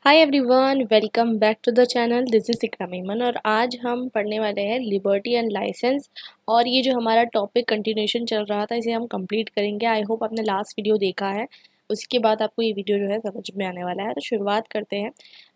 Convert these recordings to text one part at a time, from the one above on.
Hi everyone, welcome back to the channel. This is Iqra Memon और आज हम पढ़ने वाले हैं लिबर्टी एंड लाइसेंस। और ये जो हमारा टॉपिक कंटिन्यूशन चल रहा था इसे हम कंप्लीट करेंगे। आई होप आपने लास्ट वीडियो देखा है, उसके बाद आपको ये वीडियो जो है समझ में आने वाला है। तो शुरुआत करते हैं।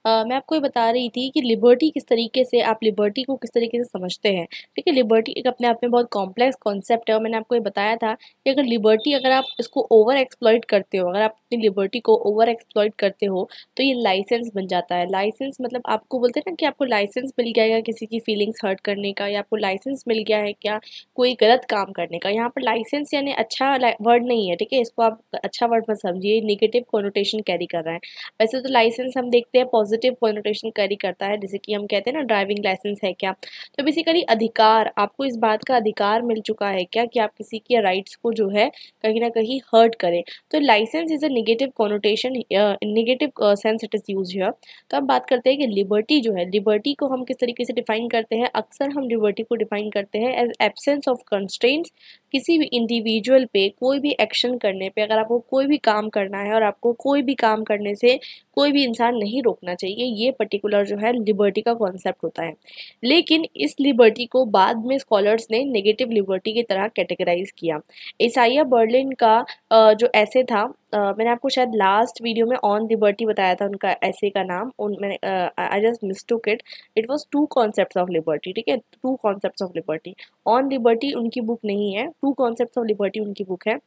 मैं आपको ये बता रही थी कि लिबर्टी किस तरीके से, आप लिबर्टी को किस तरीके से समझते हैं। ठीक है, लिबर्टी एक अपने आप में बहुत कॉम्प्लेक्स कॉन्सेप्ट है और मैंने आपको ये बताया था कि अगर लिबर्टी, अगर आप इसको ओवर एक्सप्लॉइट करते हो, अगर आप अपनी लिबर्टी को ओवर एक्सप्लॉइट करते हो तो ये लाइसेंस बन जाता है। लाइसेंस मतलब आपको बोलते हैं ना कि आपको लाइसेंस मिल गया है किसी की फीलिंग्स हर्ट करने का, या आपको लाइसेंस मिल गया है क्या कोई गलत काम करने का। यहाँ पर लाइसेंस यानी अच्छा वर्ड नहीं है, ठीक है, इसको आप अच्छा वर्ड मत समझिए, नेगेटिव कॉनोटेशन कैरी कर रहा है। वैसे तो लाइसेंस हम देखते हैं पॉजिटिव कॉनोटेशन कैरी करता है, जैसे कि हम कहते हैं ना ड्राइविंग लाइसेंस है क्या। तो बेसिकली अधिकार, आपको इस बात का अधिकार मिल चुका है क्या कि आप किसी के राइट्स को जो है कहीं ना कहीं हर्ट करें। तो license is a negative connotation, negative sense it is use here. तो अब बात करते हैं कि लिबर्टी जो है, लिबर्टी को हम किस तरीके से डिफाइन करते हैं। अक्सर हम लिबर्टी को डिफाइन करते हैं एज एब्सेंस ऑफ कंस्ट्रेंट्स। किसी भी इंडिविजुअल पे कोई भी एक्शन करने पे, अगर आपको कोई भी काम करना है और आपको कोई भी काम करने से कोई भी इंसान नहीं रोकना चाहिए, ये पर्टिकुलर जो है लिबर्टी का कॉन्सेप्ट होता है। लेकिन इस लिबर्टी को बाद में स्कॉलर्स ने नेगेटिव लिबर्टी की तरह कैटेगराइज किया। इसाइया बर्लिन का जो ऐसे था, मैंने आपको शायद लास्ट वीडियो में ऑन लिबर्टी बताया था उनका ऐसे का नाम, उन मैंने I just mistook it. It was two concepts of liberty, ठीक है, two concepts of liberty. On liberty उनकी बुक नहीं है, टू कॉन्सेप्ट्स ऑफ लिबर्टी उनकी बुक है।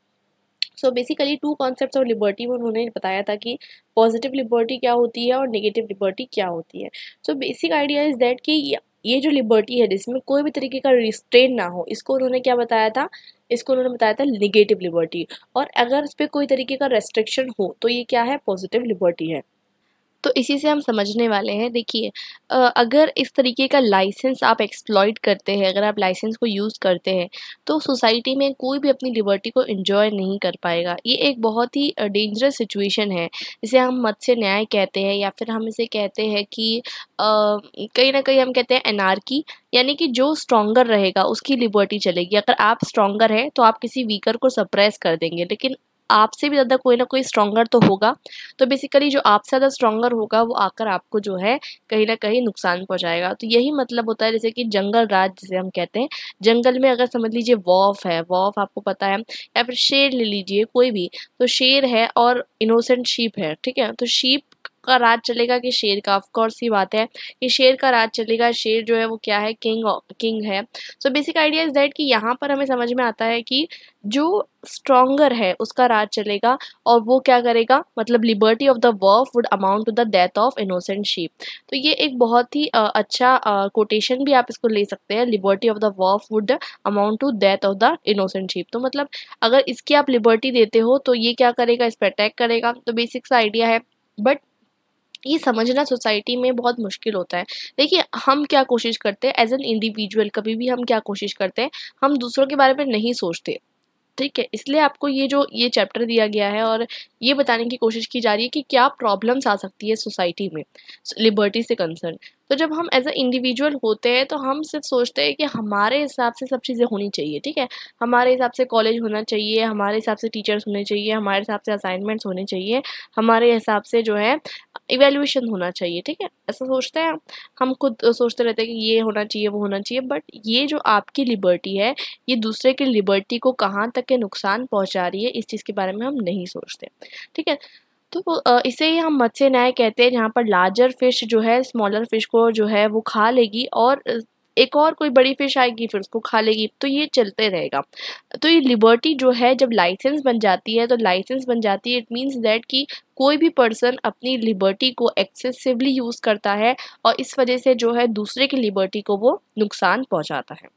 So basically two concepts of liberty में उन्होंने बताया था कि पॉजिटिव लिबर्टी क्या होती है और नेगेटिव लिबर्टी क्या होती है। सो बेसिक आइडिया इज दैट कि ये जो लिबर्टी है जिसमें कोई भी तरीके का रिस्ट्रेन ना हो, इसको उन्होंने क्या बताया था, इसको उन्होंने बताया था नेगेटिव लिबर्टी। और अगर इस पर कोई तरीके का रेस्ट्रिक्शन हो तो ये क्या है, पॉजिटिव लिबर्टी है। तो इसी से हम समझने वाले हैं। देखिए, अगर इस तरीके का लाइसेंस आप एक्सप्लॉइट करते हैं, अगर आप लाइसेंस को यूज़ करते हैं, तो सोसाइटी में कोई भी अपनी लिबर्टी को एंजॉय नहीं कर पाएगा। ये एक बहुत ही डेंजरस सिचुएशन है, जिसे हम मत्स्य न्याय कहते हैं, या फिर हम इसे कहते हैं कि कहीं ना कहीं हम कहते हैं एनार्की। यानी कि जो स्ट्रॉन्गर रहेगा उसकी लिबर्टी चलेगी। अगर आप स्ट्रॉन्गर है तो आप किसी वीकर को सप्रेस कर देंगे, लेकिन आपसे भी ज़्यादा कोई ना कोई स्ट्रॉन्गर तो होगा। तो बेसिकली जो आपसे ज़्यादा स्ट्रॉन्गर होगा वो आकर आपको जो है कहीं ना कहीं नुकसान पहुंचाएगा। तो यही मतलब होता है, जैसे कि जंगल राज जिसे हम कहते हैं। जंगल में अगर समझ लीजिए वॉफ है, वॉफ आपको पता है, या फिर शेर ले लीजिए कोई भी। तो शेर है और इनोसेंट शीप है, ठीक है। तो शीप का राज चलेगा कि शेर का, ऑफ कोर्स ही बात है कि शेर का राज चलेगा। शेर जो है वो क्या है, किंग है। सो बेसिक आइडिया इज दैट कि यहाँ पर हमें समझ में आता है कि जो स्ट्रॉन्गर है उसका राज चलेगा, और वो क्या करेगा, मतलब liberty of the wolf would amount to the death of innocent sheep. तो ये एक बहुत ही अच्छा कोटेशन भी आप इसको ले सकते हैं, liberty of the wolf would amount to death of the innocent sheep. तो मतलब अगर इसकी आप लिबर्टी देते हो तो ये क्या करेगा, इस पर अटैक करेगा। तो बेसिक सा आइडिया है, बट ये समझना सोसाइटी में बहुत मुश्किल होता है। देखिए, हम क्या कोशिश करते हैं एज एन इंडिविजुअल, कभी भी हम क्या कोशिश करते हैं, हम दूसरों के बारे में नहीं सोचते, ठीक है। इसलिए आपको ये चैप्टर दिया गया है और ये बताने की कोशिश की जा रही है कि क्या प्रॉब्लम्स आ सकती है सोसाइटी में लिबर्टी से कंसर्न। तो जब हम एज अ इंडिविजुअल होते हैं तो हम सिर्फ सोचते हैं कि हमारे हिसाब से सब चीज़ें होनी चाहिए, ठीक है। हमारे हिसाब से कॉलेज होना चाहिए, हमारे हिसाब से टीचर्स होने चाहिए, हमारे हिसाब से असाइनमेंट्स होने चाहिए, हमारे हिसाब से जो है इवेल्युएशन होना चाहिए, ठीक है। ऐसा सोचते हैं हम खुद सोचते रहते हैं कि ये होना चाहिए, वो होना चाहिए। बट ये जो आपकी लिबर्टी है, ये दूसरे की लिबर्टी को कहाँ तक के नुकसान पहुंचा रही है, इस चीज़ के बारे में हम नहीं सोचते, ठीक है। तो इसे ही हम मत्स्य न्याय कहते हैं, जहाँ पर लार्जर फिश जो है स्मॉलर फिश को जो है वो खा लेगी, और एक और कोई बड़ी फिश आएगी फिर उसको खा लेगी। तो ये चलते रहेगा। तो ये लिबर्टी जो है जब लाइसेंस बन जाती है, तो लाइसेंस बन जाती है, इट मीन्स दैट कि कोई भी पर्सन अपनी लिबर्टी को एक्सेसिवली यूज़ करता है, और इस वजह से जो है दूसरे की लिबर्टी को वो नुकसान पहुंचाता है।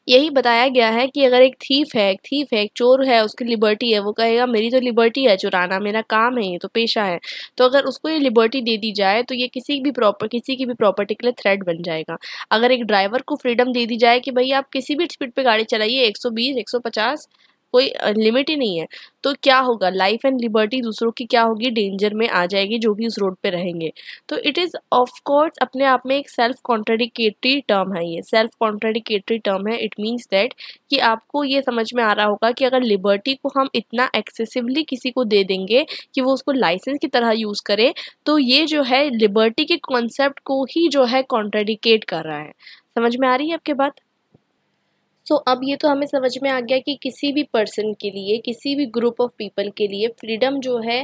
यही बताया गया है कि अगर एक थीफ है, एक चोर है, उसकी लिबर्टी है, वो कहेगा मेरी तो लिबर्टी है चुराना, मेरा काम है, ये तो पेशा है। तो अगर उसको ये लिबर्टी दे दी जाए तो ये किसी की भी प्रॉपर्टी के लिए थ्रेट बन जाएगा। अगर एक ड्राइवर को फ्रीडम दे दी जाए कि भाई आप किसी भी स्पीड पे गाड़ी चलाइए, 120 150, कोई लिमिट ही नहीं है। तो क्या होगा, लाइफ एंड लिबर्टी दूसरों की क्या होगी, डेंजर में आ जाएगी जो भी उस रोड पे रहेंगे। तो इट इज़ ऑफ कोर्स अपने आप में एक सेल्फ कॉन्ट्राडिकेटरी टर्म है, ये सेल्फ कॉन्ट्राडिकेटरी टर्म है। इट मीन्स दैट कि आपको ये समझ में आ रहा होगा कि अगर लिबर्टी को हम इतना एक्सेसिवली किसी को दे देंगे कि वो उसको लाइसेंस की तरह यूज़ करे, तो ये जो है लिबर्टी के कॉन्सेप्ट को ही जो है कॉन्ट्राडिकेट कर रहा है। समझ में आ रही है आपके बात? सो अब ये तो हमें समझ में आ गया कि किसी भी पर्सन के लिए, किसी भी ग्रुप ऑफ पीपल के लिए फ्रीडम जो है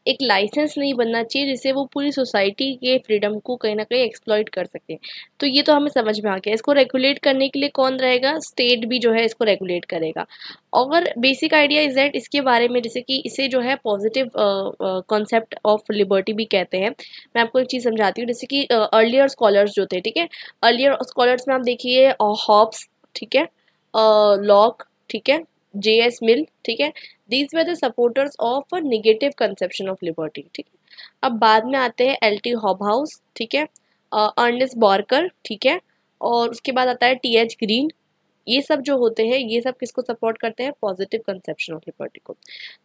एक लाइसेंस नहीं बनना चाहिए जिससे वो पूरी सोसाइटी के फ्रीडम को कहीं ना कहीं एक्सप्लॉइट कर सके हैं। तो ये तो हमें समझ में आ गया। इसको रेगुलेट करने के लिए कौन रहेगा, स्टेट भी जो है इसको रेगुलेट करेगा। और बेसिक आइडिया इज दैट इसके बारे में, जैसे कि इसे जो है पॉजिटिव कॉन्सेप्ट ऑफ लिबर्टी भी कहते हैं। मैं आपको एक चीज़ समझाती हूँ। जैसे कि अर्लियर स्कॉलर्स जो थे, ठीक है, अर्लियर स्कॉलर्स में आप देखिए हॉब्स, ठीक है, लॉक, ठीक है, J.S. मिल, ठीक है, these were the supporters of a negative conception of liberty, ठीक है। अब बाद में आते हैं L.T. हॉबहाउस, ठीक है, अर्नेस्ट बॉर्कर, ठीक है, और उसके बाद आता है T.H. ग्रीन। ये सब जो होते हैं, ये सब किसको सपोर्ट करते हैं, पॉजिटिव कंसेप्शन ऑफ लिबर्टी को।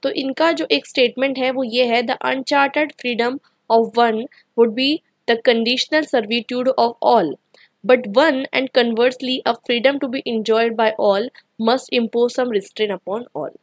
तो इनका जो एक स्टेटमेंट है वो ये है, the Uncharted freedom of one would be the conditional servitude of all, but one and conversely a freedom to be enjoyed by all must impose some restraint upon all।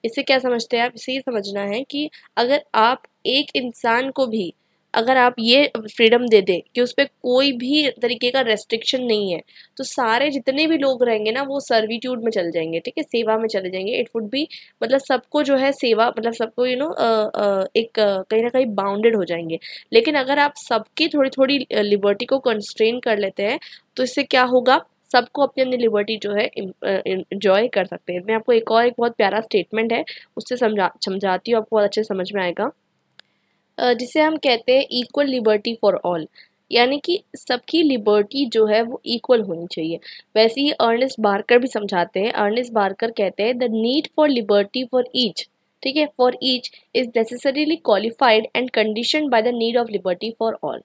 इससे क्या समझते हैं आप? इसे ये समझना है कि अगर आप एक इंसान को भी अगर आप ये फ्रीडम दे दें कि उस पर कोई भी तरीके का रेस्ट्रिक्शन नहीं है, तो सारे जितने भी लोग रहेंगे ना वो सर्विट्यूड में चले जाएंगे, ठीक है, सेवा में चले जाएंगे। इट वुड बी मतलब सबको जो है सेवा, मतलब सबको एक कहीं ना कहीं बाउंडेड हो जाएंगे। लेकिन अगर आप सबकी थोड़ी थोड़ी लिबर्टी को कंस्ट्रेन कर लेते हैं तो इससे क्या होगा, सबको अपनी अपनी लिबर्टी जो है इंजॉय कर सकते हैं। मैं आपको एक बहुत प्यारा स्टेटमेंट है उससे समझाती हूँ, आपको बहुत अच्छे समझ में आएगा। जिसे हम कहते हैं इक्वल लिबर्टी फॉर ऑल, यानी कि सबकी लिबर्टी जो है वो इक्वल होनी चाहिए। वैसे ही अर्नेस्ट बार्कर भी समझाते हैं। अर्नेस्ट बार्कर कहते हैं the need for liberty for each, ठीक है, for each is necessarily qualified and conditioned bye the need of liberty for all.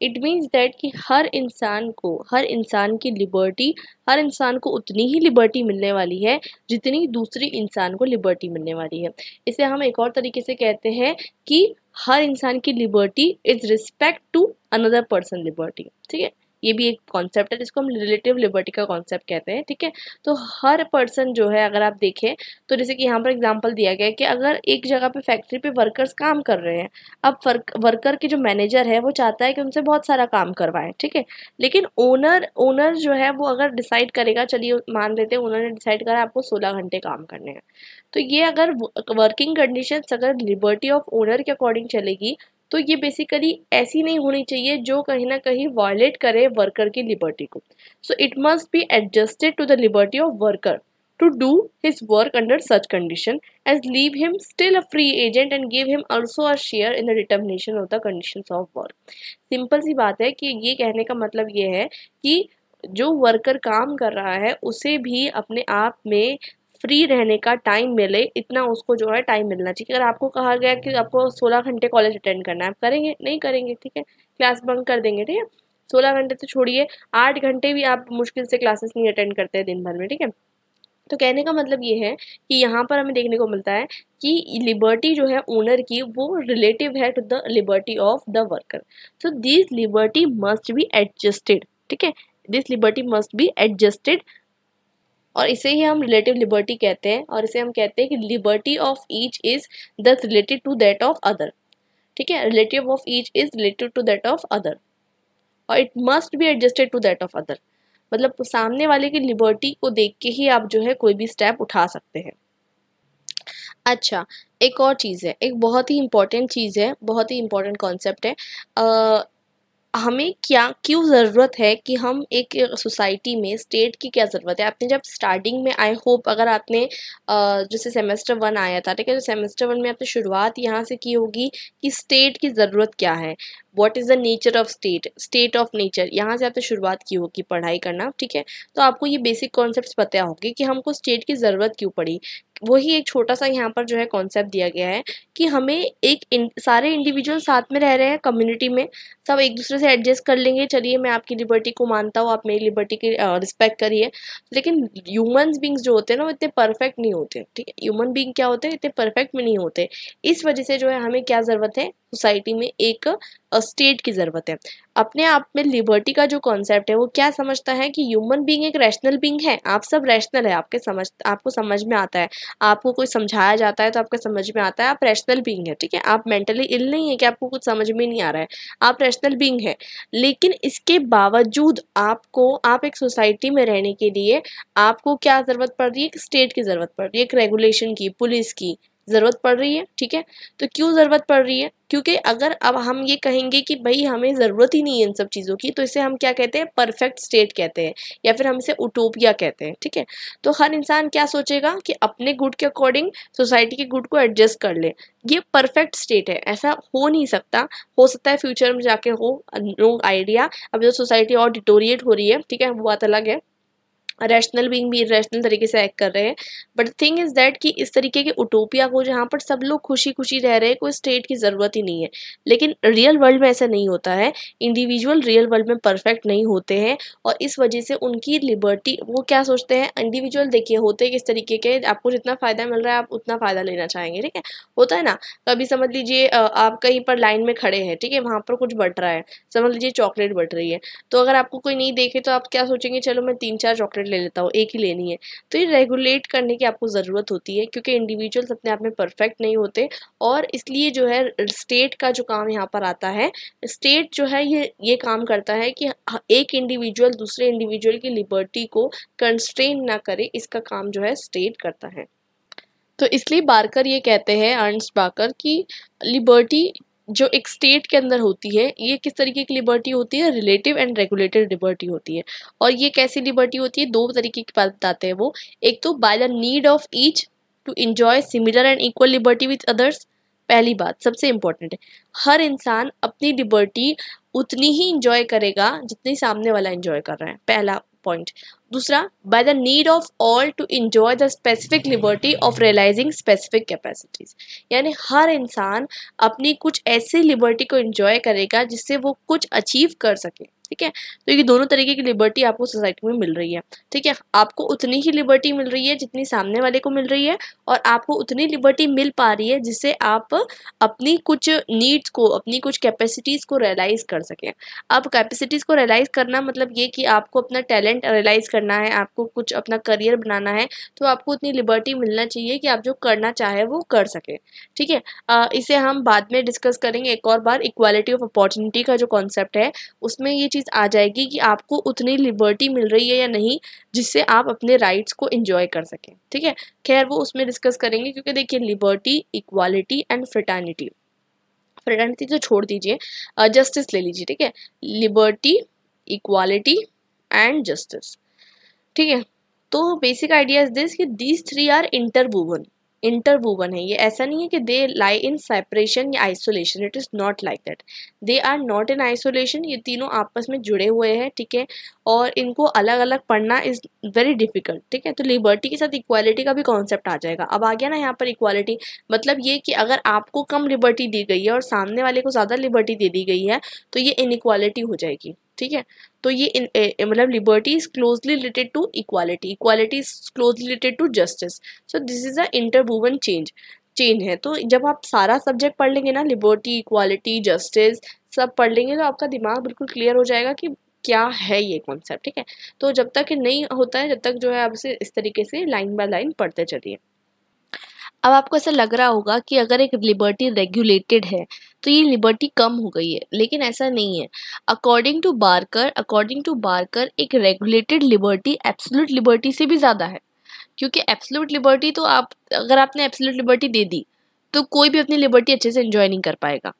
It means that कि हर इंसान को, हर इंसान की लिबर्टी, हर इंसान को उतनी ही लिबर्टी मिलने वाली है जितनी दूसरी इंसान को लिबर्टी मिलने वाली है। इसे हम एक और तरीके से कहते हैं कि हर इंसान की liberty is respect to another person liberty, ठीक है। ये भी एक कॉन्सेप्ट है जिसको हम रिलेटिव लिबर्टी का कॉन्सेप्ट कहते हैं, ठीक है। तो हर पर्सन जो है, अगर आप देखें तो जैसे कि यहाँ पर एग्जांपल दिया गया है कि अगर एक जगह पे फैक्ट्री पे वर्कर्स काम कर रहे हैं, अब वर्कर के जो मैनेजर है वो चाहता है कि उनसे बहुत सारा काम करवाएं, ठीक है, लेकिन ओनर जो है वो अगर डिसाइड करेगा, चलिए मान लेते हैं ओनर ने डिसाइड करा आपको 16 घंटे काम करने हैं, तो ये अगर वर्किंग कंडीशंस अगर लिबर्टी ऑफ ओनर के अकॉर्डिंग चलेगी तो ये बेसिकली ऐसी नहीं होनी चाहिए जो कहीं ना कहीं वायलेट करे वर्कर की लिबर्टी को। So it must be adjusted to the liberty of worker to do his work under such condition as leave him still a free agent and give him also a share in the determination of the conditions of work। Simple सी बात है कि ये कहने का मतलब ये है कि जो वर्कर काम कर रहा है उसे भी अपने आप में फ्री रहने का टाइम मिले, इतना उसको जो है टाइम मिलना चाहिए। अगर आपको कहा गया कि आपको 16 घंटे कॉलेज अटेंड करना है, आप करेंगे? नहीं करेंगे, ठीक है, क्लास बंक कर देंगे, ठीक है। 16 घंटे तो छोड़िए, 8 घंटे भी आप मुश्किल से क्लासेस नहीं अटेंड करते हैं दिन भर में, ठीक है। तो कहने का मतलब ये है कि यहाँ पर हमें देखने को मिलता है कि लिबर्टी जो है ओनर की वो रिलेटिव है to the liberty of the worker. So this liberty must be adjusted, ठीक है, this liberty must be adjusted, और इसे ही हम रिलेटिव लिबर्टी कहते हैं। और इसे हम कहते हैं कि liberty of each is thus related to that of other, ठीक है, relative of each is related to that of other और it must be adjusted to that of other. मतलब सामने वाले की लिबर्टी को देख के ही आप जो है कोई भी स्टेप उठा सकते हैं। अच्छा, एक और चीज़ है, एक बहुत ही इंपॉर्टेंट चीज़ है, बहुत ही इंपॉर्टेंट कॉन्सेप्ट है। हमें क्यों ज़रूरत है कि हम एक सोसाइटी में स्टेट की क्या ज़रूरत है। आपने जब स्टार्टिंग में, आई होप अगर आपने जैसे सेमेस्टर 1 आया था, ठीक है, तो सेमेस्टर 1 में आपने शुरुआत यहाँ से की होगी कि स्टेट की ज़रूरत क्या है, what is the nature of state of nature, यहाँ से आपने शुरुआत की होगी पढ़ाई करना, ठीक है। तो आपको ये बेसिक कॉन्सेप्ट्स पता होंगे कि हमको स्टेट की ज़रूरत क्यों पड़ी। वही एक छोटा सा यहाँ पर जो है कॉन्सेप्ट दिया गया है कि हमें सारे इंडिविजुअल साथ में रह रहे हैं कम्युनिटी में, सब एक दूसरे से एडजस्ट कर लेंगे, चलिए मैं आपकी लिबर्टी को मानता हूँ, आप मेरी लिबर्टी की रिस्पेक्ट करिए। लेकिन ह्यूमंस बींग्स जो होते हैं ना वो इतने परफेक्ट नहीं होते, ठीक है। ह्यूमन बींग क्या होते हैं, इतने परफेक्ट में नहीं होते। इस वजह से जो है हमें क्या ज़रूरत है, सोसाइटी में एक स्टेट की ज़रूरत है। अपने आप में लिबर्टी का जो कॉन्सेप्ट है वो क्या समझता है कि ह्यूमन बींग एक रैशनल बींग है, आप सब रैशनल है, आपको समझ में आता है, आपको कोई समझाया जाता है तो आपको समझ में आता है, आप रैशनल बींग है, ठीक है। आप मेंटली इल नहीं है कि आपको कुछ समझ में नहीं आ रहा है, आप रैशनल बींग है। लेकिन इसके बावजूद आप एक सोसाइटी में रहने के लिए आपको क्या ज़रूरत पड़ रही है, एक स्टेट की ज़रूरत पड़ रही है, एक रेगुलेशन की, पुलिस की ज़रूरत पड़ रही है, ठीक है। तो क्यों ज़रूरत पड़ रही है, क्योंकि अगर अब हम ये कहेंगे कि भाई हमें ज़रूरत ही नहीं है इन सब चीज़ों की, तो इसे हम क्या कहते हैं, परफेक्ट स्टेट कहते हैं, या फिर हम इसे उटोपिया कहते हैं, ठीक है। तो हर इंसान क्या सोचेगा कि अपने गुड के अकॉर्डिंग सोसाइटी के गुड को एडजस्ट कर ले, ये परफेक्ट स्टेट है। ऐसा हो नहीं सकता, हो सकता है फ्यूचर में जाके हो, नो आइडिया। अब जो सोसाइटी और डिटोरिएट हो रही है, ठीक है, वो बात अलग है, रैशनल बीइंग भी इरेशनल तरीके से एक्ट कर रहे हैं। बट थिंग इज दैट कि इस तरीके के उटोपिया को जहाँ पर सब लोग खुशी खुशी रह रहे हैं, कोई स्टेट की ज़रूरत ही नहीं है। लेकिन रियल वर्ल्ड में ऐसा नहीं होता है, इंडिविजुअल रियल वर्ल्ड में परफेक्ट नहीं होते हैं, और इस वजह से उनकी लिबर्टी, वो क्या सोचते हैं, इंडिविजुअल देखिए होते किस तरीके के, आपको जितना फ़ायदा मिल रहा है आप उतना फ़ायदा लेना चाहेंगे, ठीक है। होता है ना, कभी समझ लीजिए आप कहीं पर लाइन में खड़े हैं, ठीक है, वहाँ पर कुछ बट रहा है, समझ लीजिए चॉकलेट बट रही है, तो अगर आपको कोई नहीं देखे तो आप क्या सोचेंगे, चलो मैं 3-4 चॉकलेट ले लेता हूँ, एक ही लेनी है। तो ये रेगुलेट करने की आपको ज़रूरत होती है, क्योंकि इंडिविजुअल्स अपने आप में परफेक्ट नहीं होते, और इसलिए जो है स्टेट का जो काम यहाँ पर आता है, स्टेट जो है ये काम करता है कि एक इंडिविजुअल दूसरे इंडिविजुअल की लिबर्टी को कंस्ट्रेन ना करे, इसका काम जो है स्टेट करता है। तो इसलिए बार्कर ये कहते हैं, अर्नस्ट बार्कर, की लिबर्टी जो एक स्टेट के अंदर होती है, ये किस तरीके की लिबर्टी होती है, रिलेटिव एंड रेगुलेटेड लिबर्टी होती है। और ये कैसी लिबर्टी होती है, दो तरीके की बात बताते हैं वो। एक तो by the need of each to enjoy similar and equal liberty with others. पहली बात सबसे इम्पोर्टेंट है, हर इंसान अपनी लिबर्टी उतनी ही इंजॉय करेगा जितनी सामने वाला इंजॉय कर रहा है, पहला पॉइंट। दूसरा, by the need of all to enjoy the specific liberty of realising specific capacities, यानी हर इंसान अपनी कुछ ऐसी लिबर्टी को इंजॉय करेगा जिससे वो कुछ अचीव कर सके, ठीक है। तो ये दोनों तरीके की लिबर्टी आपको सोसाइटी में मिल रही है, ठीक है। आपको उतनी ही लिबर्टी मिल रही है जितनी सामने वाले को मिल रही है, और आपको उतनी लिबर्टी मिल पा रही है जिससे आप अपनी कुछ नीड्स को, अपनी कुछ कैपेसिटीज़ को रियलाइज़ कर सकें। अब कैपेसिटीज़ को रियलाइज़ करना मतलब ये कि आपको अपना टैलेंट रियलाइज़ करना है, आपको कुछ अपना करियर बनाना है, तो आपको उतनी लिबर्टी मिलना चाहिए कि आप जो करना चाहे वो कर सकें, ठीक है। इसे हम बाद में डिस्कस करेंगे एक और बार। इक्वालिटी ऑफ अपॉर्चुनिटी का जो कॉन्सेप्ट है उसमें ये चीज़ आ जाएगी कि आपको उतनी लिबर्टी मिल रही है या नहीं जिससे आप अपने राइट्स को एंजॉय कर सकें, ठीक है। खैर वो उसमें डिस्कस करेंगे, क्योंकि देखिए liberty, equality and fraternity, fraternity तो छोड़ दीजिए, जस्टिस ले लीजिए, ठीक है। लिबर्टी, इक्वालिटी एंड जस्टिस, ठीक है। तो बेसिक आइडिया इज दिस कि दीज थ्री आर इंटरवूवन है। ये ऐसा नहीं है कि दे लाई इन सेपरेशन या isolation, it is not like that, they are not in isolation. ये तीनों आपस में जुड़े हुए हैं, ठीक है, और इनको अलग अलग पढ़ना इज़ वेरी डिफिकल्ट, ठीक है। तो लिबर्टी के साथ इक्वालिटी का भी कॉन्सेप्ट आ जाएगा। अब आ गया ना यहाँ पर इक्वालिटी, मतलब ये कि अगर आपको कम लिबर्टी दी गई है और सामने वाले को ज़्यादा लिबर्टी दे दी गई है तो ये इनइक्वालिटी हो जाएगी, ठीक है। तो ये मतलब liberty is closely related to equality, equality is closely related to justice. So this is a interwoven chain है। तो जब आप सारा सब्जेक्ट पढ़ लेंगे ना, लिबर्टी, इक्वालिटी, जस्टिस सब पढ़ लेंगे, तो आपका दिमाग बिल्कुल क्लियर हो जाएगा कि क्या है ये कॉन्सेप्ट, ठीक है। तो जब तक नहीं होता है, जब तक जो है आप इसे इस तरीके से लाइन बाय लाइन पढ़ते चलिए। अब आपको ऐसा लग रहा होगा कि अगर एक लिबर्टी रेगुलेटेड है तो ये लिबर्टी कम हो गई है, लेकिन ऐसा नहीं है। अकॉर्डिंग टू बार्कर एक रेगुलेटेड लिबर्टी एब्सोल्यूट लिबर्टी से भी ज़्यादा है, क्योंकि एब्सोल्यूट लिबर्टी तो अगर आपने एब्सोल्यूट लिबर्टी दे दी तो कोई भी अपनी लिबर्टी अच्छे से एंजॉय नहीं कर पाएगा,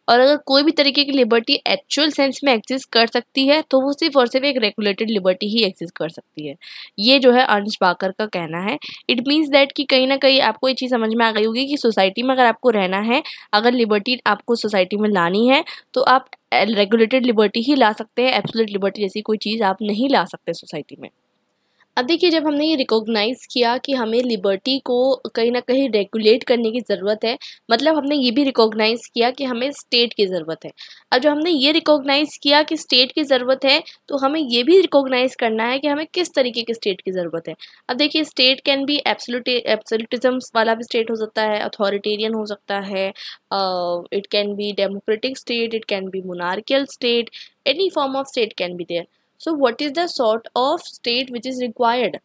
और अगर कोई भी तरीके की लिबर्टी एक्चुअल सेंस में एग्जिस्ट कर सकती है तो वो सिर्फ और सिर्फ एक रेगुलेटेड लिबर्टी ही एग्जिस्ट कर सकती है। ये जो है अर्नस्ट बार्कर का कहना है। इट मीन्स दैट कि कहीं ना कहीं आपको ये चीज़ समझ में आ गई होगी कि सोसाइटी में अगर आपको रहना है, अगर लिबर्टी आपको सोसाइटी में लानी है तो आप रेगुलेटेड लिबर्टी ही ला सकते हैं, एब्सोल्यूट लिबर्टी जैसी कोई चीज़ आप नहीं ला सकते सोसाइटी में। अब देखिए, जब हमने ये रिकॉग्नाइज़ किया कि हमें लिबर्टी को कहीं न कहीं रेगुलेट करने की ज़रूरत है, मतलब हमने ये भी रिकॉग्नाइज़ किया कि हमें स्टेट की ज़रूरत है। अब जब हमने ये रिकॉग्नाइज़ किया कि स्टेट की ज़रूरत है, तो हमें ये भी रिकॉग्नाइज़ करना है कि हमें किस तरीके की स्टेट की ज़रूरत है। अब देखिए, स्टेट कैन बी एब्सोल्यूटिज़्म वाला भी स्टेट हो सकता है, अथॉरिटेरियन हो सकता है, it can be democratic state, it can be monarchial state, any form of state can be there. So what is the sort of state which is required?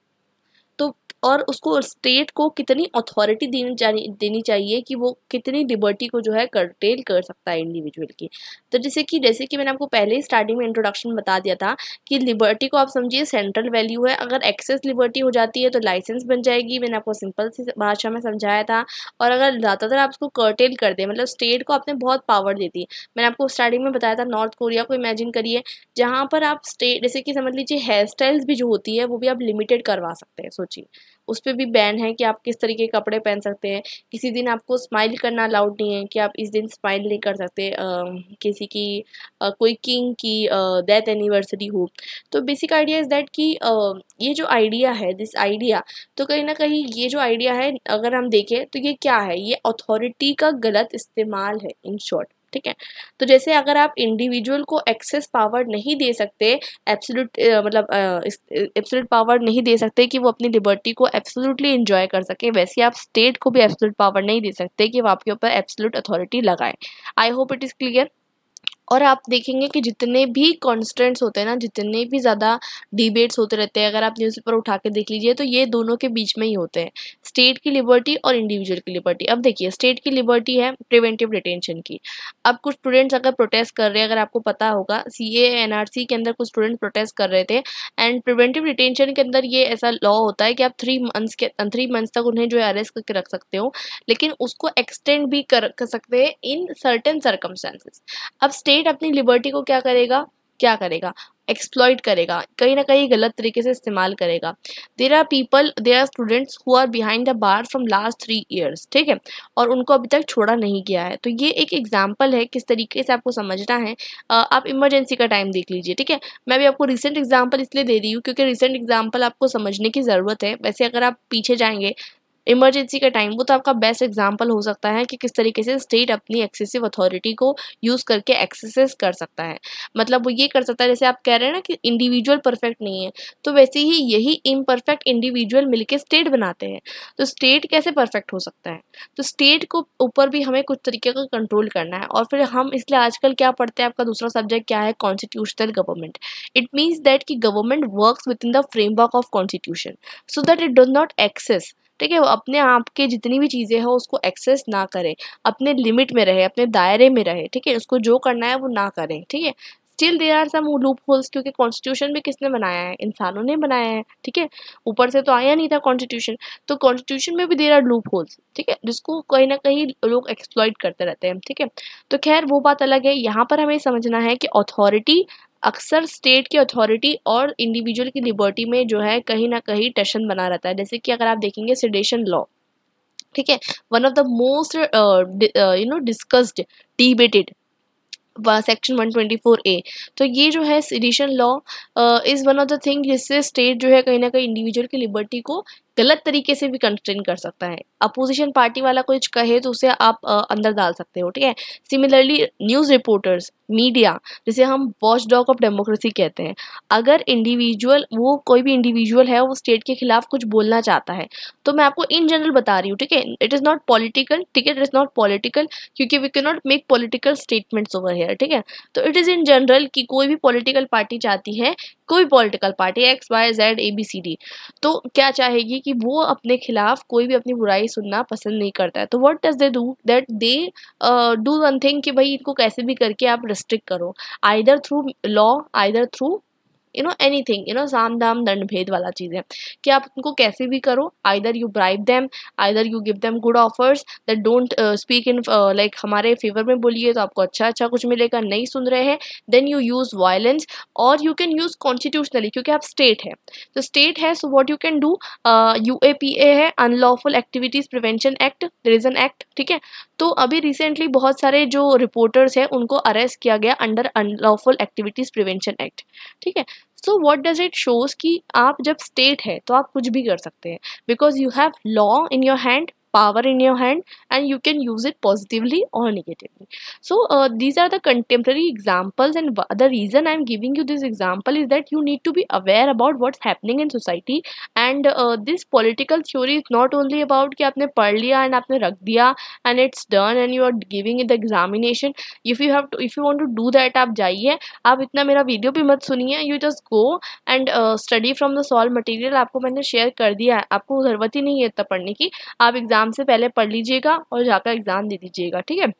तो और उसको स्टेट को कितनी अथॉरिटी देनी चाहिए कि वो कितनी लिबर्टी को जो है कर्टेल कर सकता है इंडिविजुअल की। तो जैसे कि मैंने आपको पहले ही स्टार्टिंग में इंट्रोडक्शन में बता दिया था कि लिबर्टी को आप समझिए सेंट्रल वैल्यू है। अगर एक्सेस लिबर्टी हो जाती है तो लाइसेंस बन जाएगी, मैंने आपको सिंपल सी भाषा में समझाया था। और अगर ज़्यादातर आप उसको कर्टेल कर दें, मतलब स्टेट को आपने बहुत पावर दे दी। मैंने आपको स्टार्टिंग में बताया था, नॉर्थ कोरिया को इमेजिन करिए, जहाँ पर आप स्टेट जैसे कि समझ लीजिए हेयर स्टाइल्स भी जो होती है वो भी आप लिमिटेड करवा सकते हैं। सोचिए, उस पे भी बैन है कि आप किस तरीके के कपड़े पहन सकते हैं। किसी दिन आपको स्माइल करना अलाउड नहीं है कि आप इस दिन स्माइल नहीं कर सकते, किसी की कोई किंग की डेथ एनिवर्सरी हो। तो बेसिक आइडिया इज़ दैट कि ये जो आइडिया है, दिस आइडिया, तो कहीं ना कहीं ये जो आइडिया है अगर हम देखें तो ये क्या है, ये अथॉरिटी का गलत इस्तेमाल है इन शॉर्ट। ठीक है, तो जैसे अगर आप इंडिविजुअल को एक्सेस पावर नहीं दे सकते, एब्सोल्यूट मतलब एब्सोल्यूट पावर नहीं दे सकते कि वो अपनी लिबर्टी को एब्सोल्युटली एंजॉय कर सके, वैसे आप स्टेट को भी एब्सोल्यूट पावर नहीं दे सकते कि वो आपके ऊपर एब्सोल्यूट अथॉरिटी लगाए। आई होप इट इज़ क्लियर। और आप देखेंगे कि जितने भी कॉन्स्टेंट्स होते हैं ना, जितने भी ज़्यादा डिबेट्स होते रहते हैं, अगर आप न्यूज़पेपर उठा के देख लीजिए तो ये दोनों के बीच में ही होते हैं, स्टेट की लिबर्टी और इंडिविजुअल की लिबर्टी। अब देखिए, स्टेट की लिबर्टी है प्रिवेंटिव डिटेंशन की। अब कुछ स्टूडेंट्स अगर प्रोटेस्ट कर रहे हैं, अगर आपको पता होगा सीए एनआरसी के अंदर कुछ स्टूडेंट प्रोटेस्ट कर रहे थे, एंड प्रिवेंटिव डिटेंशन के अंदर ये ऐसा लॉ होता है कि आप 3 मंथ्स तक उन्हें जो है अरेस्ट करके रख सकते हो, लेकिन उसको एक्सटेंड भी कर सकते हैं इन सर्टेन सर्कमस्टेंसेस। अब स्टेट अपनी लिबर्टी को क्या करेगा, एक्सप्लॉइट करेगा, कहीं ना कहीं गलत तरीके से इस्तेमाल करेगा। There are students who are behind the bar from last 3 years, ठीक है, और उनको अभी तक छोड़ा नहीं गया है। तो ये एक एग्जाम्पल है किस तरीके से आपको समझना है। आप इमरजेंसी का टाइम देख लीजिए, ठीक है। मैं भी आपको रिसेंट एग्जाम्पल इसलिए दे रही हूँ क्योंकि रिसेंट एग्जाम्पल आपको समझने की ज़रूरत है। वैसे अगर आप पीछे जाएंगे इमरजेंसी का टाइम, वो तो आपका बेस्ट एग्जाम्पल हो सकता है कि किस तरीके से स्टेट अपनी एक्सेसिव अथॉरिटी को यूज़ करके एक्सेस कर सकता है। मतलब वो ये कर सकता है, जैसे आप कह रहे हैं ना कि इंडिविजुअल परफेक्ट नहीं है, तो वैसे ही यही इम्परफेक्ट इंडिविजुअल मिलके स्टेट बनाते हैं। तो स्टेट कैसे परफेक्ट हो सकता है? तो स्टेट को ऊपर भी हमें कुछ तरीके का कंट्रोल करना है। और फिर हम इसलिए आजकल क्या पढ़ते हैं, आपका दूसरा सब्जेक्ट क्या है, constitutional government. It means that कि government works within the framework of constitution so that it does not excess, ठीक है, वो अपने आप के जितनी भी चीज़ें हैं उसको एक्सेस ना करे, अपने लिमिट में रहे, अपने दायरे में रहे, ठीक है, उसको जो करना है वो ना करें, ठीक है। Still there are some loopholes, क्योंकि कॉन्स्टिट्यूशन भी किसने बनाया है, इंसानों ने बनाया है, ठीक है, ऊपर से तो आया नहीं था कॉन्स्टिट्यूशन। तो कॉन्स्टिट्यूशन में भी देयर आर लूप होल्स, ठीक है, जिसको कहीं ना कहीं लोग एक्सप्लॉइट करते रहते हैं, ठीक है। तो खैर वो बात अलग है। यहाँ पर हमें समझना है कि अथॉरिटी अक्सर स्टेट की अथॉरिटी और इंडिविजुअल की लिबर्टी में जो है कहीं ना कहीं टेंशन बना रहता है। जैसे कि अगर आप देखेंगे सेडेशन लॉ, ठीक है, one of the most discussed, debated section 124A। तो ये जो है sedition law is one of the thing जिससे स्टेट जो है कहीं ना कहीं इंडिविजुअल की लिबर्टी को गलत तरीके से भी कंस्ट्रेन कर सकता है। अपोजिशन पार्टी वाला कुछ कहे तो उसे आप अंदर डाल सकते हो, ठीक है। सिमिलरली न्यूज़ रिपोर्टर्स, मीडिया, जिसे हम वॉच डॉग ऑफ डेमोक्रेसी कहते हैं, अगर इंडिविजुअल, वो कोई भी इंडिविजुअल है, वो स्टेट के खिलाफ कुछ बोलना चाहता है, तो मैं आपको इन जनरल बता रही हूँ, ठीक है, इट इज़ नॉट पॉलिटिकल, ठीक है, इट इज़ नॉट पॉलिटिकल, क्योंकि we can not make political statements over here, ठीक है। तो इट इज़ इन जनरल कि कोई भी पॉलिटिकल पार्टी चाहती है, कोई पॉलिटिकल पार्टी XYZ ABCD, तो क्या चाहेगी कि वो अपने खिलाफ कोई भी अपनी बुराई सुनना पसंद नहीं करता है। तो what does they do, that they do one thing कि भाई इनको कैसे भी करके आप रिस्ट्रिक्ट करो, either through law, either through anything, साम दाम दंड भेद वाला चीज़ है कि आप उनको कैसे भी करो, either you bribe them, either you give them good offers that don't speak in like हमारे फेवर में बोलिए तो आपको अच्छा अच्छा कुछ मिलेगा, नहीं सुन रहे हैं देन यू यूज़ वायलेंस, और यू कैन यूज़ कॉन्स्टिट्यूशनली, क्योंकि आप स्टेट है, तो स्टेट है, so what you can do, UAPA है, unlawful activities prevention act, there is an act, ठीक है। तो अभी रिसेंटली बहुत सारे जो रिपोर्टर्स हैं उनको अरेस्ट किया गया under unlawful activities prevention act, ठीक है। So what does it shows कि आप जब स्टेट है तो आप कुछ भी कर सकते हैं, because you have law in your hand, power in your hand, and you can use it positively or negatively. So these are the contemporary examples, and the reason I'm giving you this example is that you need to be aware about what's happening in society. And this political theory is not only about कि आपने पढ़ लिया and आपने रख दिया and it's done and you are giving it the examination. If you want to do that, आप जाइए, आप इतना मेरा वीडियो भी मत सुनिए, you just go and study from the solved material. आपको मैंने शेयर कर दिया है, आपको ज़रूरत ही नहीं है इतना पढ़ने की, आप एग्ज़ाम से पहले पढ़ लीजिएगा और जाकर एग्ज़ाम दे दीजिएगा, ठीक है,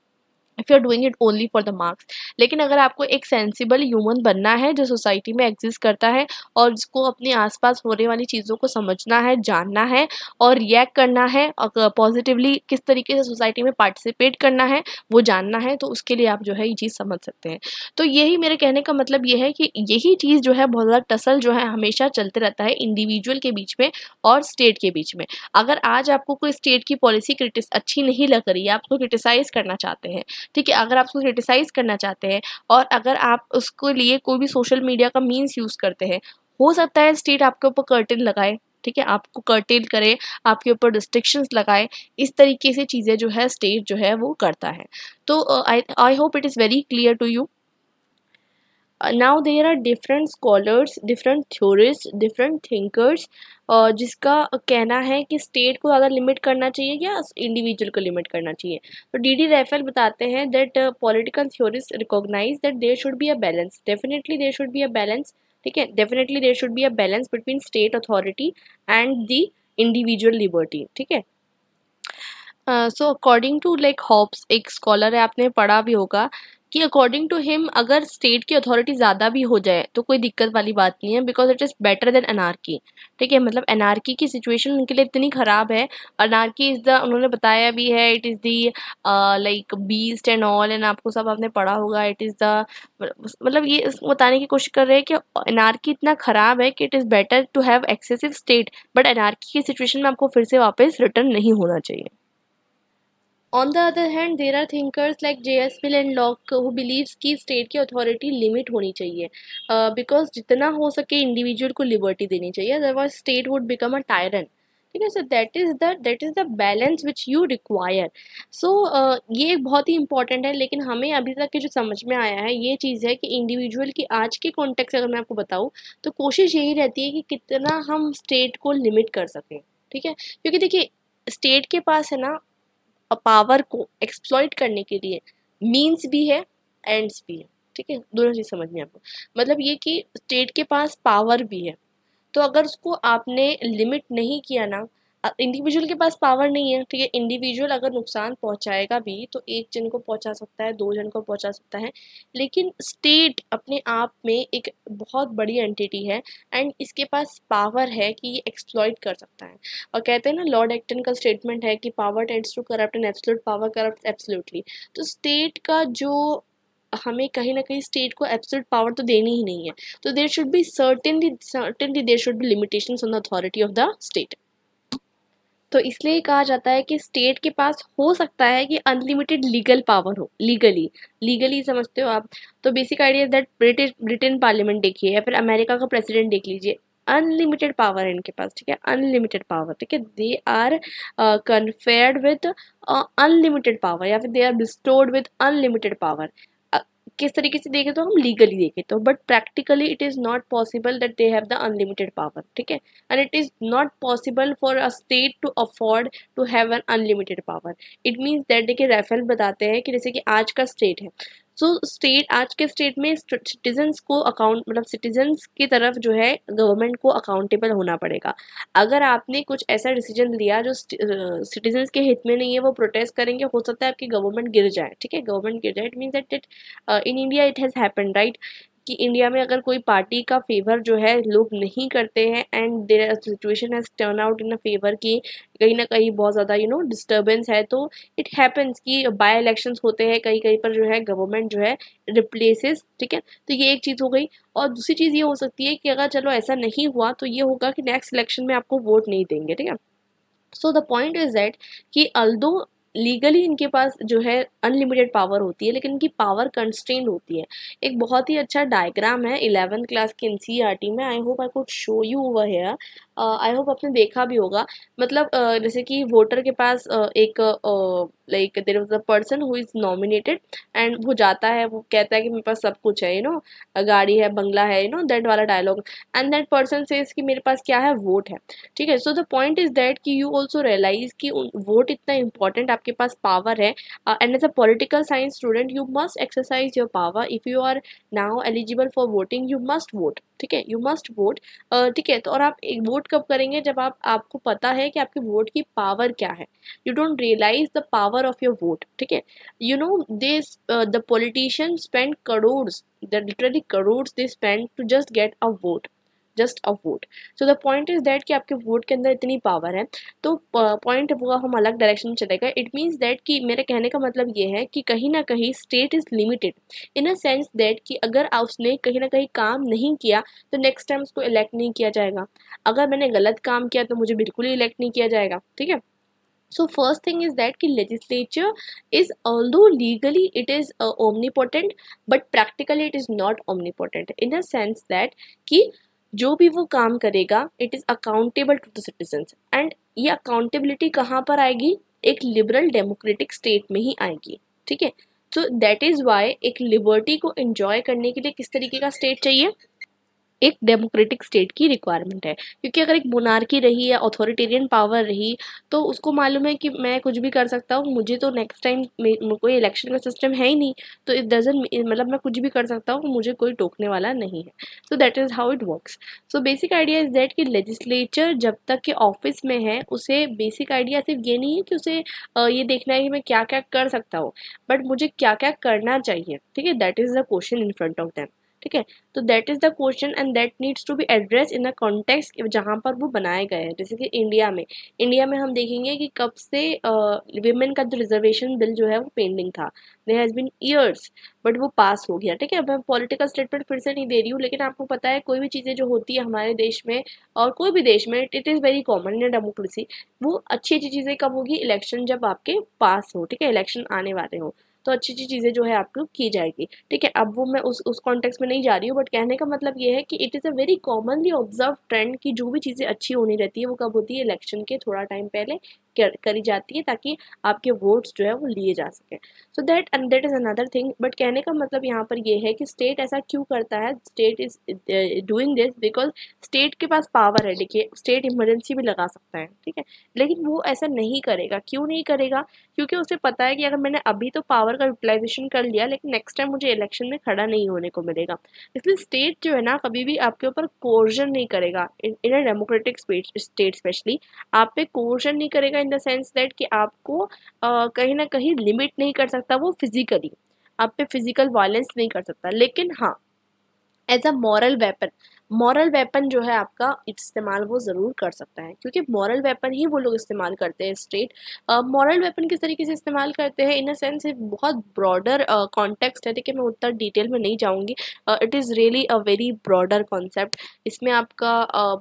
if you are doing it only for the marks. लेकिन अगर आपको एक सेंसिबल ह्यूमन बनना है जो सोसाइटी में एग्जिस्ट करता है और जिसको अपने आसपास होने वाली चीज़ों को समझना है, जानना है और रिएक्ट करना है, और पॉजिटिवली किस तरीके से सोसाइटी में पार्टिसिपेट करना है वो जानना है, तो उसके लिए आप जो है ये चीज़ समझ सकते हैं. तो यही मेरे कहने का मतलब ये है कि यही चीज़ जो है बहुत ज़्यादा टसल जो है हमेशा चलते रहता है इंडिविजुअल के बीच में और स्टेट के बीच में. अगर आज आपको कोई स्टेट की पॉलिसी अच्छी नहीं लग रही है, आप उसको क्रिटिसाइज़ करना चाहते हैं, ठीक है, अगर आप उसको क्रिटिसाइज़ करना चाहते हैं और अगर आप उसके लिए कोई भी सोशल मीडिया का मीन्स यूज़ करते हैं, हो सकता है स्टेट आपके ऊपर कर्टेन लगाए, ठीक है, आपको कर्टेल करे, आपके ऊपर रिस्ट्रिक्शंस लगाए. इस तरीके से चीज़ें जो है स्टेट जो है वो करता है. तो I hope it is very clear to you. Now there are different scholars, different theorists, different thinkers जिसका कहना है कि स्टेट को ज़्यादा लिमिट करना चाहिए या इंडिविजुअल को लिमिट करना चाहिए. तो डी रैफेल बताते हैं that political theorist recognise that there should be a balance. Definitely there should be a balance, ठीक है, definitely there should be a balance between state authority and the individual liberty, ठीक है. So according to like Hobbes, एक scholar है, आपने पढ़ा भी होगा कि अकॉर्डिंग टू हिम अगर स्टेट की अथॉरिटी ज़्यादा भी हो जाए तो कोई दिक्कत वाली बात नहीं है, because it is better than anarchy, ठीक है. मतलब अनार्की की सिचुएशन उनके लिए इतनी ख़राब है. अनार्की इज़ द, उन्होंने बताया भी है, it is the like beast and all, and आपको सब आपने पढ़ा होगा. इट इज़ द, मतलब ये बताने की कोशिश कर रहे हैं कि अनार्की इतना ख़राब है कि it is better to have excessive state, but anarchy की सिचुएशन में आपको फिर से वापस रिटर्न नहीं होना चाहिए. On the other hand, there are thinkers like J.S. Mill and Locke who believes कि स्टेट की अथॉरिटी लिमिट होनी चाहिए, बिकॉज जितना हो सके इंडिविजुअल को लिबर्टी देनी चाहिए, otherwise state would become a tyrant, ठीक है. So that is the balance which you require. सो ये बहुत ही इंपॉर्टेंट है. लेकिन हमें अभी तक के जो समझ में आया है ये चीज़ है कि इंडिविजुअल की आज के कॉन्टेक्स्ट अगर मैं आपको बताऊँ तो कोशिश यही रहती है कि कितना हम स्टेट को लिमिट कर सकें, ठीक है. क्योंकि देखिए स्टेट के पास है ना पावर को एक्सप्लॉइट करने के लिए मीन्स भी है, एंड्स भी है, ठीक है. दोनों चीज़ समझ में आपको, मतलब ये कि स्टेट के पास पावर भी है, तो अगर उसको आपने लिमिट नहीं किया ना, इंडिविजुअल के पास पावर नहीं है, ठीक है, इंडिविजुअल अगर नुकसान पहुंचाएगा भी तो एक जन को पहुंचा सकता है, दो जन को पहुंचा सकता है, लेकिन स्टेट अपने आप में एक बहुत बड़ी एंटिटी है एंड इसके पास पावर है कि ये एक्सप्लॉइट कर सकता है. और कहते हैं ना, लॉर्ड एक्टन का स्टेटमेंट है कि power tends to corrupt and absolute power corrupt absolutely. तो स्टेट का जो, हमें कहीं ना कहीं स्टेट को एब्सोल्यूट पावर तो देनी ही नहीं है, तो there should be certainly there should be limitations on the authority of the state. तो इसलिए कहा जाता है कि स्टेट के पास हो सकता है कि अनलिमिटेड लीगल पावर हो, लीगली समझते हो आप. तो basic idea that Britain parliament देखिए या फिर अमेरिका का प्रेसिडेंट देख लीजिए, अनलिमिटेड पावर है इनके पास, ठीक है, अनलिमिटेड पावर, ठीक है. They are conferred with unlimited power या फिर they are bestowed with unlimited power. किस तरीके से देखें तो हम लीगली देखें तो, but practically it is not possible that they have the unlimited power, ठीक है. And it is not possible for a state to afford to have an unlimited power. It means that, देखिए Raphael बताते हैं कि जैसे कि आज का स्टेट है, सो स्टेट, आज के स्टेट में सिटीजन्स को अकाउंट, मतलब सिटीजन्स की तरफ जो है गवर्नमेंट को अकाउंटेबल होना पड़ेगा. अगर आपने कुछ ऐसा डिसीजन लिया जो सिटीजन्स के हित में नहीं है, वो प्रोटेस्ट करेंगे, हो सकता है आपकी गवर्नमेंट गिर जाए, ठीक है, गवर्नमेंट गिर जाए. It means that in India it has happened, right, कि इंडिया में अगर कोई पार्टी का फेवर जो है लोग नहीं करते हैं and there situation has turn out in a favour कि कहीं ना कहीं बहुत ज़्यादा डिस्टर्बेंस है, तो इट हैपन्स कि बाय इलेक्शंस होते हैं कहीं कहीं पर जो है गवर्नमेंट जो है रिप्लेसेस, ठीक है. तो ये एक चीज़ हो गई. और दूसरी चीज़ ये हो सकती है कि अगर चलो ऐसा नहीं हुआ तो ये होगा कि नेक्स्ट इलेक्शन में आपको वोट नहीं देंगे, ठीक है. So the point is that कि अल्दो लीगली इनके पास जो है अनलिमिटेड पावर होती है, लेकिन इनकी पावर कंस्ट्रेंड होती है। एक बहुत ही अच्छा डायग्राम है 11th क्लास के एनसीईआरटी में, I hope I could show you over here. I hope आपने देखा भी होगा। मतलब जैसे कि वोटर के पास एक like there was a person who is nominated and वो जाता है, वो कहता है कि मेरे पास सब कुछ है, गाड़ी है, बंगला है, दैट वाला dialogue. And that person says कि मेरे पास क्या है, वोट है। ठीक है, so the point is that कि यू ऑल्सो रियलाइज कि वोट इतना इंपॉर्टेंट, आपके पास पावर है। And as a political science student you must exercise your power. If you are now eligible for voting you must vote. ठीक है, you must vote. ठीक है, तो और आप एक वोट कब करेंगे, जब आपको पता है कि आपके वोट की पावर क्या है। You don't realise the power of your vote. ठीक है, this the politician spend crores, the literally crores they spend to just get a vote, just a vote. So the point is that कि आपके vote के अंदर इतनी power है। तो point वो हम अलग डायरेक्शन में चलेगा। इट मीन्स दैट कि मेरे कहने का मतलब ये है कि कहीं ना कहीं state is limited in a sense that कि अगर उसने कहीं ना कहीं काम नहीं किया तो नेक्स्ट टाइम उसको इलेक्ट नहीं किया जाएगा। अगर मैंने गलत काम किया तो मुझे बिल्कुल ही इलेक्ट नहीं किया जाएगा। ठीक है, so first thing is that कि legislature is, although legally it is omnipotent, but practically it is not omnipotent in a sense that कि जो भी वो काम करेगा it is accountable to the citizens। and ये accountability कहाँ पर आएगी, एक liberal democratic state में ही आएगी। ठीक है, so that is why एक liberty को enjoy करने के लिए किस तरीके का state चाहिए, एक डेमोक्रेटिक स्टेट की रिक्वायरमेंट है। क्योंकि अगर एक मोनार्की रही या अथॉरिटेरियन पावर रही तो उसको मालूम है कि मैं कुछ भी कर सकता हूँ, मुझे तो नेक्स्ट टाइम कोई इलेक्शन का सिस्टम है ही नहीं, तो इट डजंट, मतलब मैं कुछ भी कर सकता हूँ, मुझे कोई टोकने वाला नहीं है। So that is how it works. So basic idea is that कि लेजिस्लेचर जब तक के ऑफिस में है उसे बेसिक आइडिया सिर्फ ये नहीं है कि उसे ये देखना है कि मैं क्या क्या कर सकता हूँ, बट मुझे क्या क्या करना चाहिए। ठीक है, that is the question in front of them. ठीक है, तो that is the question and that needs to be address in a context जहाँ पर वो बनाए गए हैं। जैसे कि इंडिया में हम देखेंगे कि कब से विमेन का जो रिजर्वेशन बिल जो है वो पेंडिंग था, there has been years, but वो पास हो गया। ठीक है, अब मैं पॉलिटिकल स्टेटमेंट फिर से नहीं दे रही हूँ, लेकिन आपको पता है कोई भी चीज़ें जो होती है हमारे देश में और कोई भी देश में, it is very common in democracy, वो अच्छी अच्छी चीज़ें कब होगी, इलेक्शन जब आपके पास हो। ठीक है, इलेक्शन आने वाले हो तो अच्छी अच्छी चीज़ें जो है आपको की जाएगी। ठीक है, अब वो मैं उस कॉन्टेक्स्ट में नहीं जा रही हूँ, बट कहने का मतलब ये है कि it is a very commonly observe trend कि जो भी चीज़ें अच्छी होनी रहती है वो कब होती है, इलेक्शन के थोड़ा टाइम पहले करी जाती है, ताकि आपके वोट्स जो है वो लिए जा सकें। सो that is another thing. But कहने का मतलब यहाँ पर ये है कि स्टेट ऐसा क्यों करता है, state is doing this because state के पास पावर है। देखिए, स्टेट इमरजेंसी भी लगा सकता है। ठीक है, लेकिन वो ऐसा नहीं करेगा। क्यों नहीं करेगा, क्योंकि उसे पता है कि अगर मैंने अभी तो पावर का यूटिलाइजेशन कर लिया, लेकिन नेक्स्ट टाइम मुझे इलेक्शन में खड़ा नहीं होने को मिलेगा। इसलिए स्टेट जो है ना कभी भी आपके ऊपर कोर्जन नहीं करेगा इन अ डेमोक्रेटिक स्टेट स्पेशली। आप पे कोर्जन नहीं करेगा इन द सेंस दैट कि आपको कहीं ना कहीं लिमिट नहीं कर सकता वो फिजिकली, आप पे फिजिकल वायलेंस नहीं कर सकता। लेकिन हाँ, एज अ मॉरल वेपन जो है आपका इस्तेमाल वो ज़रूर कर सकता है, क्योंकि मॉरल वेपन ही वो लोग इस्तेमाल करते हैं स्टेट। मॉरल वेपन किस तरीके से इस्तेमाल करते हैं, इन अ सेंस एक बहुत ब्रॉडर कॉन्टेक्स्ट है। देखिए, मैं उतना डिटेल में नहीं जाऊँगी, it is really a very broader concept. इसमें आपका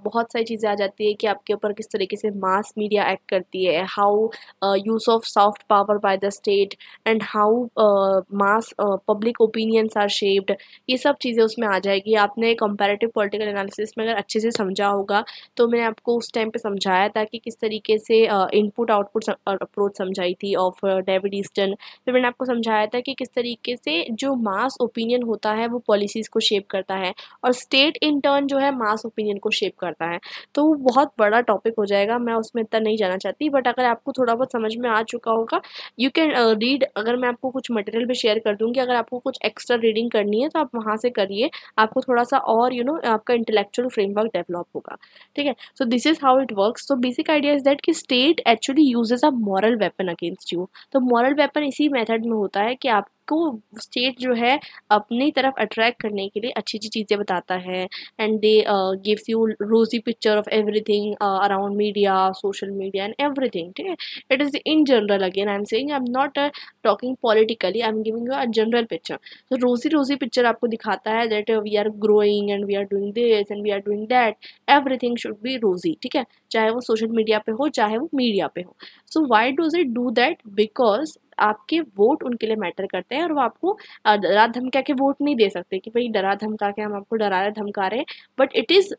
बहुत सारी चीज़ें आ जाती है कि आपके ऊपर किस तरीके से मास मीडिया एक्ट करती है, how use of soft power by the state and how mass public opinions are shaped, ये सब चीज़ें उसमें आ जाएगी। आपने कंपैरेटिव पॉलिटिकल एनालिसिस में अगर अच्छे से समझा होगा तो मैंने आपको उस टाइम पे समझाया था कि किस तरीके से इनपुट आउटपुट अप्रोच समझाई थी ऑफ डेविड ईस्टन। फिर मैंने आपको समझाया था कि किस तरीके से जो मास ओपिनियन होता है वो पॉलिसीज़ को शेप करता है, और स्टेट इन टर्न जो है मास ओपिनियन को शेप करता है। तो वो बहुत बड़ा टॉपिक हो जाएगा, मैं उसमें इतना नहीं जाना चाहती। बट अगर आपको थोड़ा बहुत समझ में आ चुका होगा, यू कैन रीड। अगर मैं आपको कुछ मटेरियल भी शेयर कर दूँगी, अगर आपको कुछ एक्स्ट्रा रीडिंग करनी है तो आप वहाँ से करिए, आपको थोड़ा सा और आपका इंटेलेक्चुअल फ्रेमवर्क डेवलप होगा। ठीक है, so this is how it works. So basic idea is that कि state actually uses a moral weapon against you. तो मॉरल वेपन इसी मेथड में होता है कि आप आपको स्टेट जो है अपनी तरफ अट्रैक्ट करने के लिए अच्छी अच्छी चीज़ें बताता है, and they gives you rosy picture of everything around media, social media and everything, ठीक है। It is in general, again I am saying, I am not talking politically, I am giving you a general picture. तो rosy rosy picture आपको दिखाता है that we are growing and we are doing this and we are doing that, everything should be rosy, ठीक है, चाहे वो social media पे हो चाहे वो मीडिया पे हो। So why does it do that? Because आपके वोट उनके लिए मैटर करते हैं, और वो आपको डरा धमका के वोट नहीं दे सकते कि भाई डरा धमका के हम आपको डरा रहे धमका रहे, बट इट इज़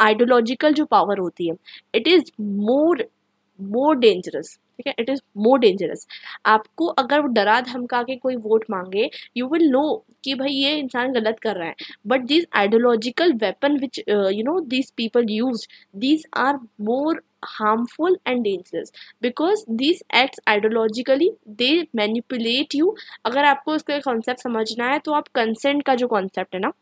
आइडियोलॉजिकल जो पावर होती है, इट इज़ मोर डेंजरस, ठीक है, इट इज़ मोर डेंजरस। आपको अगर वो डरा धमका के कोई वोट मांगे, यू विल नो कि भाई ये इंसान गलत कर रहा है, but this ideological weapon which this people use, these are more harmful and dangerous because these acts ideologically, they manipulate you। अगर आपको इसका कॉन्सेप्ट समझना है तो आप कंसेंट का जो कॉन्सेप्ट है ना,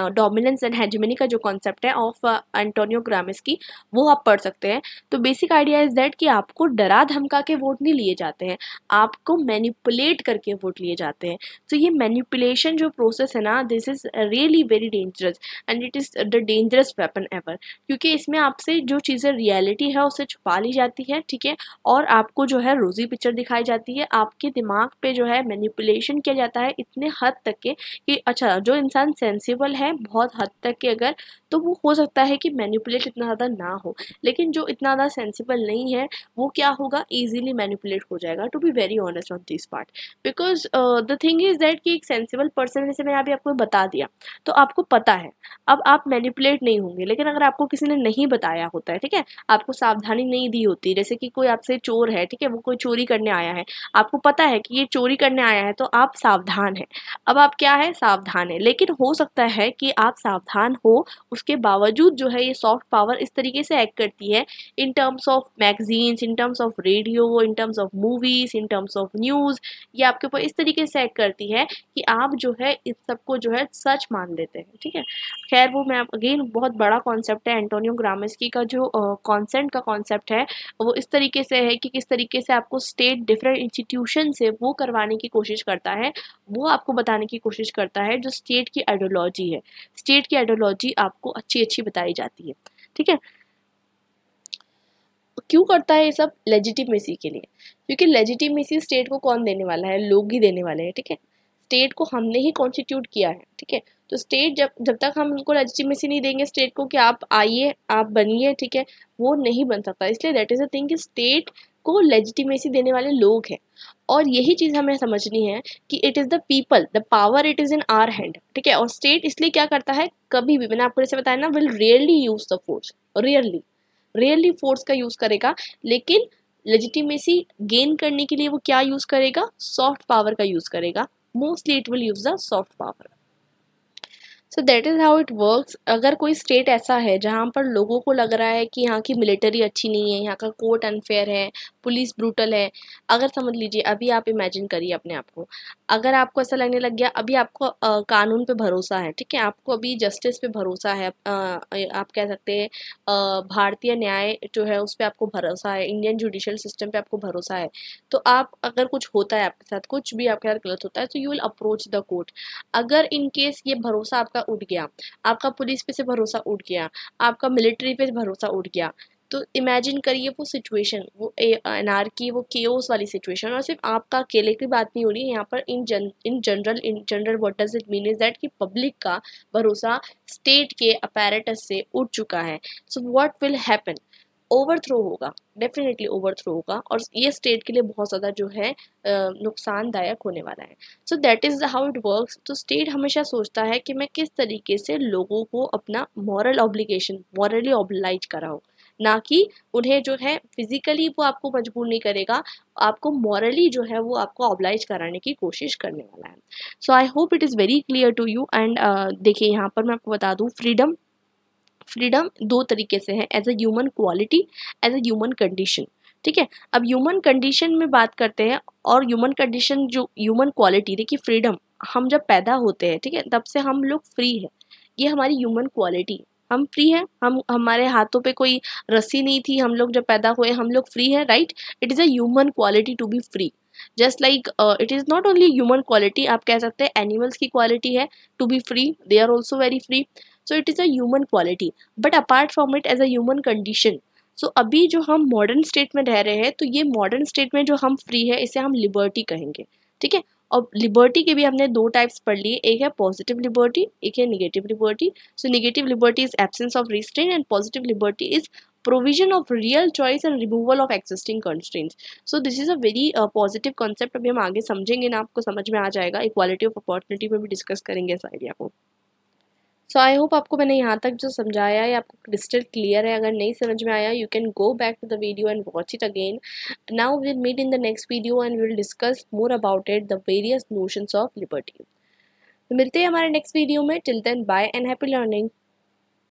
डोमिनेंस एंड हेजेमनी का जो कॉन्सेप्ट है ऑफ एंटोनियो ग्राम्स्की, वो आप पढ़ सकते हैं। तो बेसिक आइडिया इज दैट कि आपको डरा धमका के वोट नहीं लिए जाते हैं, आपको मैनिपुलेट करके वोट लिए जाते हैं। तो ये मैनिपुलेशन जो प्रोसेस है ना, this is really very dangerous and it is the dangerous weapon ever, क्योंकि इसमें आपसे जो चीज़ें रियलिटी है उससे छुपा ली जाती है, ठीक है, और आपको जो है रोजी पिक्चर दिखाई जाती है, आपके दिमाग पे जो है मैनिपुलेशन किया जाता है इतने हद तक के कि अच्छा जो इंसान सेंसिबल है बहुत हद तक के अगर, तो वो हो सकता है कि मैनिपुलेट इतना ज़्यादा ना हो, लेकिन जो इतना ज़्यादा सेंसिबल नहीं है वो क्या होगा, ईजिली मैनिपुलेट हो जाएगा, to be very honest on this part. Because the thing is that कि एक सेंसिबल पर्सन, जैसे मैंने अभी आपको बता दिया तो आपको पता है, अब आप मैनिपुलेट नहीं होंगे। लेकिन अगर आपको किसी ने नहीं बताया होता है, ठीक है, आपको सावधानी नहीं दी होती, जैसे कि कोई आपसे चोर है, ठीक है, वो कोई चोरी करने आया है, आपको पता है कि ये चोरी करने आया है, तो आप सावधान हैं। अब आप क्या है, सावधान है, लेकिन हो सकता है कि आप सावधान हो उसके बावजूद जो है ये सॉफ्ट पावर इस तरीके से एक्ट करती है, in terms of magazines, in terms of radio, in terms of movies, in terms of news, ये आपके ऊपर इस तरीके से एक्ट करती है कि आप जो है इस सबको जो है सच मान लेते हैं, ठीक है। खैर वो मैं अगेन बहुत बड़ा कॉन्सेप्ट है, एंटोनियो ग्राम्स्की का जो कॉन्सेंट का कॉन्सेप्ट है वो इस तरीके से है कि किस तरीके से आपको स्टेट डिफरेंट इंस्टीट्यूशन से वो करवाने की कोशिश करता है, वो आपको बताने की कोशिश करता है जो स्टेट की आइडियोलॉजी है। स्टेट की आइडियोलॉजी आपको अच्छी अच्छी बताई जाती है, ठीक है। क्यों करता है ये सब? लेजिटिमेसी के लिए, क्योंकि लेजिटिमेसी स्टेट को कौन देने वाला है, लोग ही देने वाले हैं, ठीक है। स्टेट को हमने ही कॉन्स्टिट्यूट किया है, ठीक है। तो स्टेट जब तक हम उनको लेजिटिमेसी नहीं देंगे स्टेट को कि आप आइए आप बनिए, ठीक है, वो नहीं बन सकता। इसलिए दैट इज़ अ थिंग कि स्टेट को लेजिटिमेसी देने वाले लोग हैं, और यही चीज़ हमें समझनी है कि it is the people, the power it is in our hand, ठीक है। और स्टेट इसलिए क्या करता है, कभी भी मैंने आपको जैसे बताया ना, will rarely use the force, rarely force का यूज करेगा, लेकिन लेजिटिमेसी गेन करने के लिए वो क्या यूज करेगा, सॉफ्ट पावर का यूज करेगा, mostly it will use the soft power. So that is how it works. अगर कोई स्टेट ऐसा है जहाँ पर लोगों को लग रहा है कि यहाँ की मिलिट्री अच्छी नहीं है, यहाँ का कोर्ट अनफेयर है, पुलिस ब्रूटल है, अगर समझ लीजिए अभी आप इमेजिन करिए अपने आप को, अगर आपको ऐसा लगने लग गया, अभी आपको कानून पे भरोसा है, ठीक है, आपको अभी जस्टिस पे भरोसा है, आप कह सकते हैं भारतीय न्याय जो है उस पर आपको भरोसा है, इंडियन जुडिशियल सिस्टम पे आपको भरोसा है, तो आप अगर कुछ होता है आपके साथ, कुछ भी आपके साथ गलत होता है, तो you will approach the court. अगर इन केस ये भरोसा आपका उठ गया, आपका पुलिस पे से भरोसा उठ गया, आपका मिलिट्री पे भरोसा उठ गया, तो इमेजिन करिए वो सिचुएशन, वो एनार्की, वो केओस वाली सिचुएशन। और सिर्फ आपका अकेले की बात नहीं हो रही है यहाँ पर, in general what does it mean is that कि पब्लिक का भरोसा स्टेट के अपैरेटस से उठ चुका है। So what will happen, overthrow होगा, डेफिनेटली ओवरथ्रो होगा, और ये स्टेट के लिए बहुत ज़्यादा जो है नुकसानदायक होने वाला है। So that is how it works. तो स्टेट हमेशा सोचता है कि मैं किस तरीके से लोगों को अपना मॉरल ऑब्लिगेशन, मॉरली ऑब्लाइज कराऊँ, ना कि उन्हें जो है फिजिकली वो आपको मजबूर नहीं करेगा, आपको मॉरली जो है वो आपको ऑब्लाइज कराने की कोशिश करने वाला है। So I hope it is very clear to you. And देखिए यहाँ पर मैं आपको बता दूँ, फ्रीडम दो तरीके से है, as a human quality, as a human condition, ठीक है। अब ह्यूमन कंडीशन में बात करते हैं, और ह्यूमन कंडीशन जो ह्यूमन क्वालिटी, देखिए फ्रीडम, हम जब पैदा होते हैं, ठीक है, तब से हम लोग फ्री है, ये हमारी ह्यूमन क्वालिटी, हम फ्री हैं, हम हमारे हाथों पे कोई रस्सी नहीं थी, हम लोग जब पैदा हुए हम लोग फ्री हैं, right. It is a human quality to be free. Just like it is not only human quality, आप कह सकते हैं एनिमल्स की क्वालिटी है to be free, they are also very free, so it is a human quality, but apart from it as a human condition. सो अभी जो हम मॉडर्न स्टेट में रह रहे हैं, तो ये मॉडर्न स्टेट में जो हम फ्री है इसे हम लिबर्टी कहेंगे, ठीक है। और लिबर्टी के भी हमने दो टाइप्स पढ़ लिए, एक है पॉजिटिव लिबर्टी, एक है negative liberty. So negative liberty is absence of restraint and positive liberty is provision of real choice and removal of existing constraints. So this is a very positive concept। अभी हम आगे समझेंगे ना, आपको समझ में आ जाएगा, इक्वालिटी ऑफ अपॉर्चुनिटी में भी डिस्कस करेंगे इस आइडिया को। सो आई होप आपको मैंने यहाँ तक जो समझाया है आपको क्रिस्टल क्लियर है। अगर नहीं समझ में आया, you can go back to the video and watch it again. Now will meet in the next video and will discuss more about it, the various notions of liberty. तो मिलते हैं हमारे नेक्स्ट वीडियो में। Till then bye and happy learning.